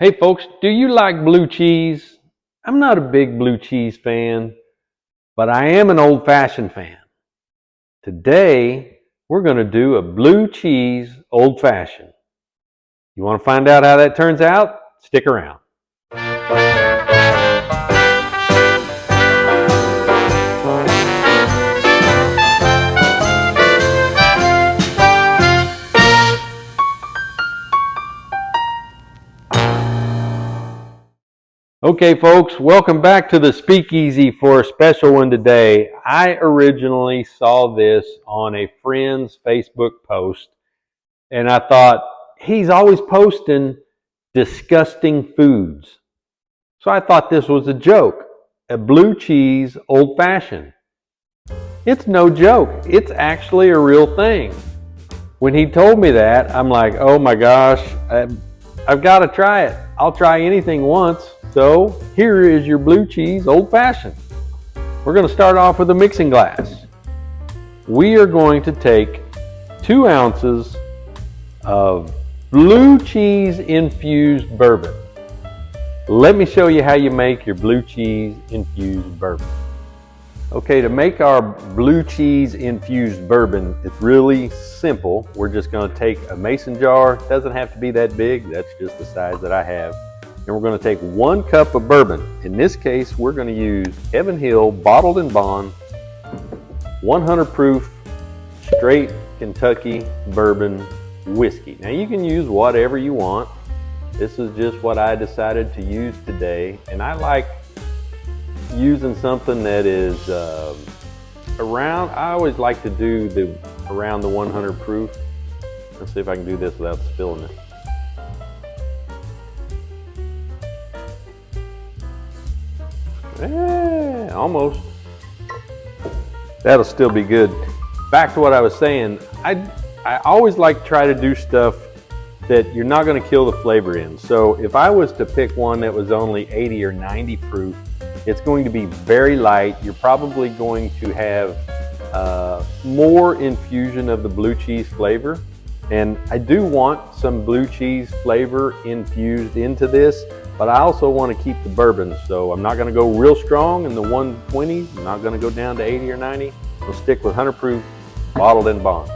Hey folks, do you like blue cheese? I'm not a big blue cheese fan, but I am an old-fashioned fan. Today, we're going to do a blue cheese old-fashioned. You want to find out how that turns out? Stick around. Okay folks, welcome back to the Speakeasy for a special one today. I originally saw this on a friend's Facebook post and I thought, he's always posting disgusting foods. So I thought this was a joke, a blue cheese old-fashioned. It's no joke, it's actually a real thing. When he told me that, I'm like, oh my gosh, I've got to try it. I'll try anything once. So here is your blue cheese old-fashioned. We're going to start off with a mixing glass. We are going to take 2 ounces of blue cheese infused bourbon. Let me show you how you make your blue cheese infused bourbon. Okay, to make our blue cheese infused bourbon, it's really simple. We're just going to take a mason jar. It doesn't have to be that big. That's just the size that I have. And we're going to take 1 cup of bourbon. In this case, we're going to use Heaven Hill Bottled in Bond 100 proof straight Kentucky bourbon whiskey. Now you can use whatever you want. This is just what I decided to use today. And I like using something that is around, I always like to do around the 100 proof. Let's see if I can do this without spilling it. Yeah, almost. That'll still be good. Back to what I was saying, I always like to try to do stuff that you're not going to kill the flavor in. So if I was to pick one that was only 80 or 90 proof, it's going to be very light. You're probably going to have more infusion of the blue cheese flavor. And I do want some blue cheese flavor infused into this, but I also want to keep the bourbon. So I'm not going to go real strong in the 120s. I'm not going to go down to 80 or 90. We'll stick with 100 proof bottled in bond.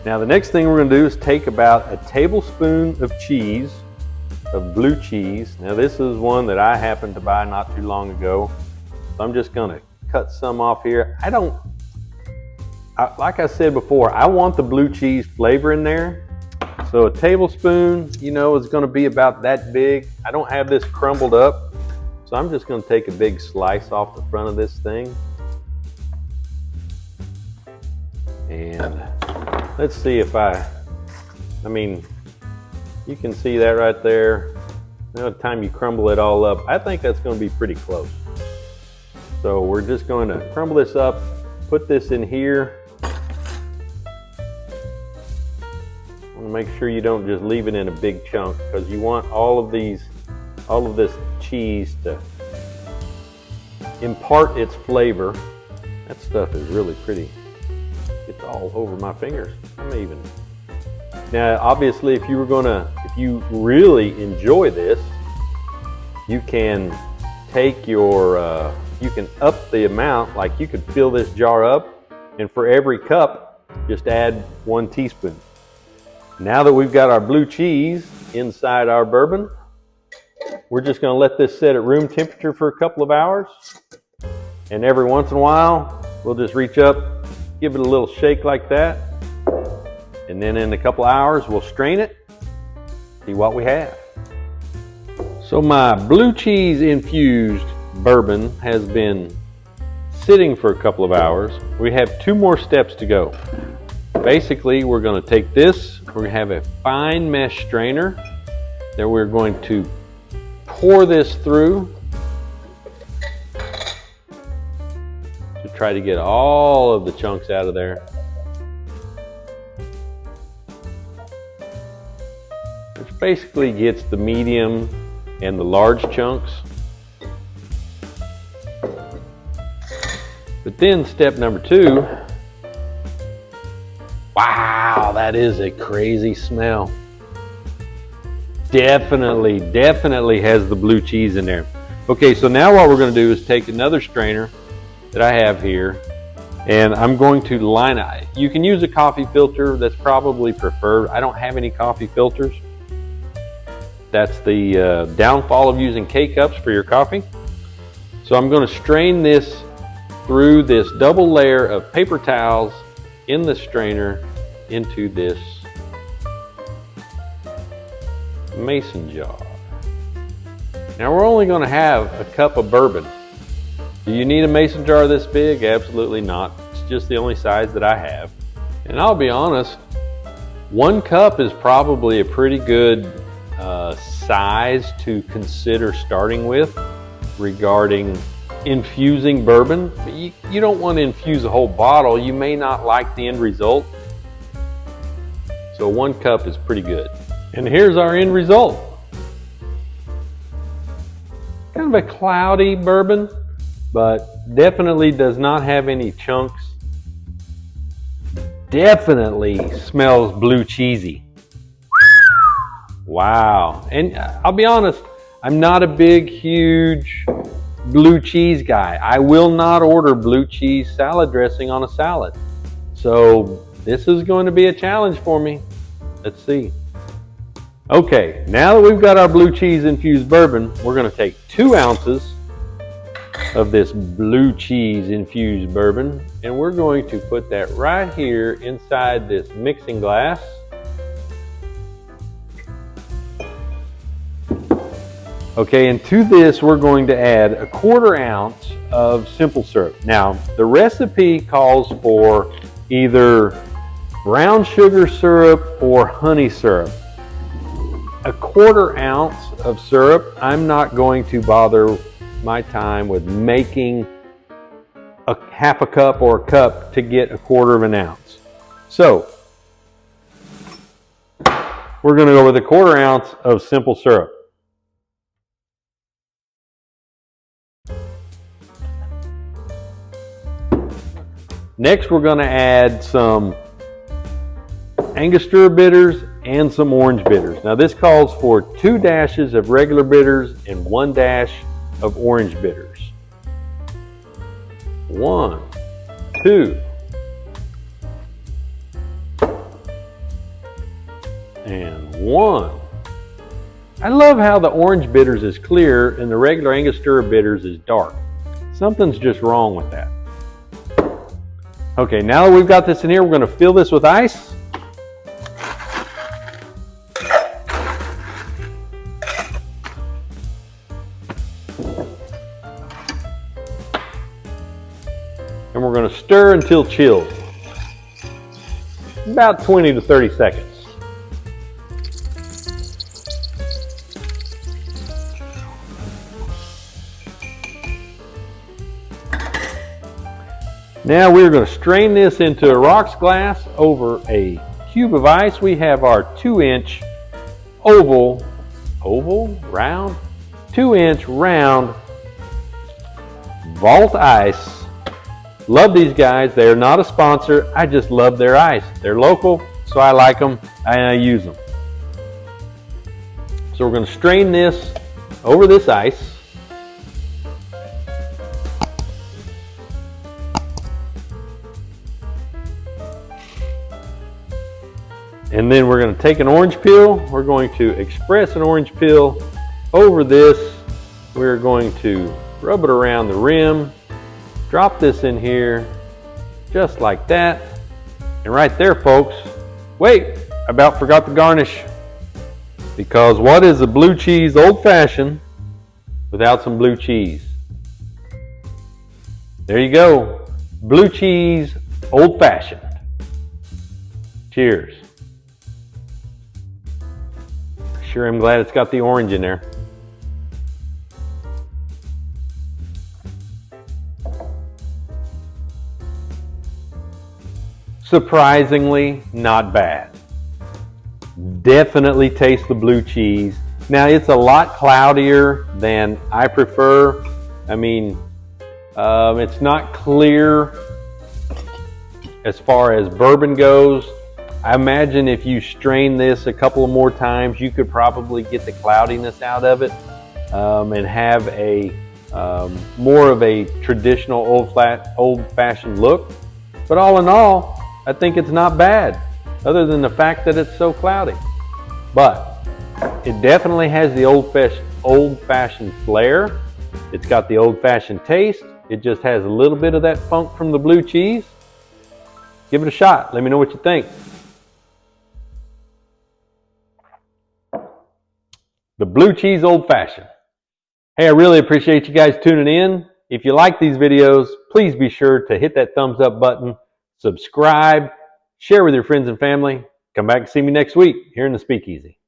Now the next thing we're going to do is take about a tablespoon of cheese, of blue cheese. Now this is one that I happened to buy not too long ago. So I'm just going to cut some off here. Like I said before, I want the blue cheese flavor in there. So a tablespoon, you know, is going to be about that big. I don't have this crumbled up. So I'm just going to take a big slice off the front of this thing. And let's see if I mean, you can see that right there. By the time you crumble it all up, I think that's going to be pretty close. So we're just going to crumble this up, put this in here. Make sure you don't just leave it in a big chunk, because you want all of this cheese to impart its flavor. That stuff is really pretty. It's all over my fingers. Now obviously if you really enjoy this, you can take your you can up the amount. Like you could fill this jar up, and for every cup just add 1 teaspoon. Now that we've got our blue cheese inside our bourbon, we're just going to let this sit at room temperature for a couple of hours. And every once in a while, we'll just reach up, give it a little shake like that. And then in a couple of hours, we'll strain it, see what we have. So my blue cheese infused bourbon has been sitting for a couple of hours. We have 2 more steps to go. Basically, we're going to take this, we're going to have a fine mesh strainer that we're going to pour this through to try to get all of the chunks out of there. Which basically gets the medium and the large chunks. But then step number 2, wow, that is a crazy smell. definitely has the blue cheese in there. Okay, so now what we're going to do is take another strainer that I have here, and I'm going to line it. You can use a coffee filter, that's probably preferred. I don't have any coffee filters. That's the downfall of using K-cups for your coffee. So I'm going to strain this through this double layer of paper towels in the strainer into this mason jar. Now we're only going to have a cup of bourbon. Do you need a mason jar this big? Absolutely not. It's just the only size that I have. And I'll be honest, 1 cup is probably a pretty good size to consider starting with regarding infusing bourbon. But you don't want to infuse a whole bottle. You may not like the end result. So 1 cup is pretty good. And here's our end result. Kind of a cloudy bourbon, but definitely does not have any chunks. Definitely smells blue cheesy. Wow. And I'll be honest, I'm not a big, huge blue cheese guy. I will not order blue cheese salad dressing on a salad. So this is going to be a challenge for me. Let's see. Okay, now that we've got our blue cheese infused bourbon, we're going to take 2 ounces of this blue cheese infused bourbon, and we're going to put that right here inside this mixing glass. Okay, and to this we're going to add a 1/4 ounce of simple syrup. Now, the recipe calls for either brown sugar syrup or honey syrup. A 1/4 ounce of syrup, I'm not going to bother my time with making a 1/2 cup or a cup to get a 1/4 ounce. So, we're going to go with a 1/4 ounce of simple syrup. Next, we're going to add some Angostura bitters and some orange bitters. Now this calls for 2 dashes of regular bitters and 1 dash of orange bitters. 1, 2, and 1. I love how the orange bitters is clear and the regular Angostura bitters is dark. Something's just wrong with that. Okay, now that we've got this in here, we're going to fill this with ice. And we're going to stir until chilled. About 20 to 30 seconds. Now we're going to strain this into a rocks glass over a cube of ice. We have our 2-inch round 2-inch round Vault Ice. Love these guys. They're not a sponsor. I just love their ice. They're local, so I like them and I use them. So we're going to strain this over this ice. And then we're going to take an orange peel. We're going to express an orange peel over this. We're going to rub it around the rim. Drop this in here just like that. And right there, folks, wait, I about forgot the garnish. Because what is a blue cheese old fashioned without some blue cheese? There you go. Blue cheese old fashioned. Cheers. Sure, I'm glad it's got the orange in there. Surprisingly, not bad. Definitely taste the blue cheese. Now, it's a lot cloudier than I prefer. I mean, it's not clear as far as bourbon goes. I imagine if you strain this a couple of more times, you could probably get the cloudiness out of it and have a more of a traditional old-fashioned look. But all in all, I think it's not bad, other than the fact that it's so cloudy. But it definitely has the old-fashioned flair. It's got the old-fashioned taste. It just has a little bit of that funk from the blue cheese. Give it a shot. Let me know what you think. The blue cheese old-fashioned. Hey, I really appreciate you guys tuning in. If you like these videos, please be sure to hit that thumbs up button, subscribe, share with your friends and family. Come back and see me next week here in the Speakeasy.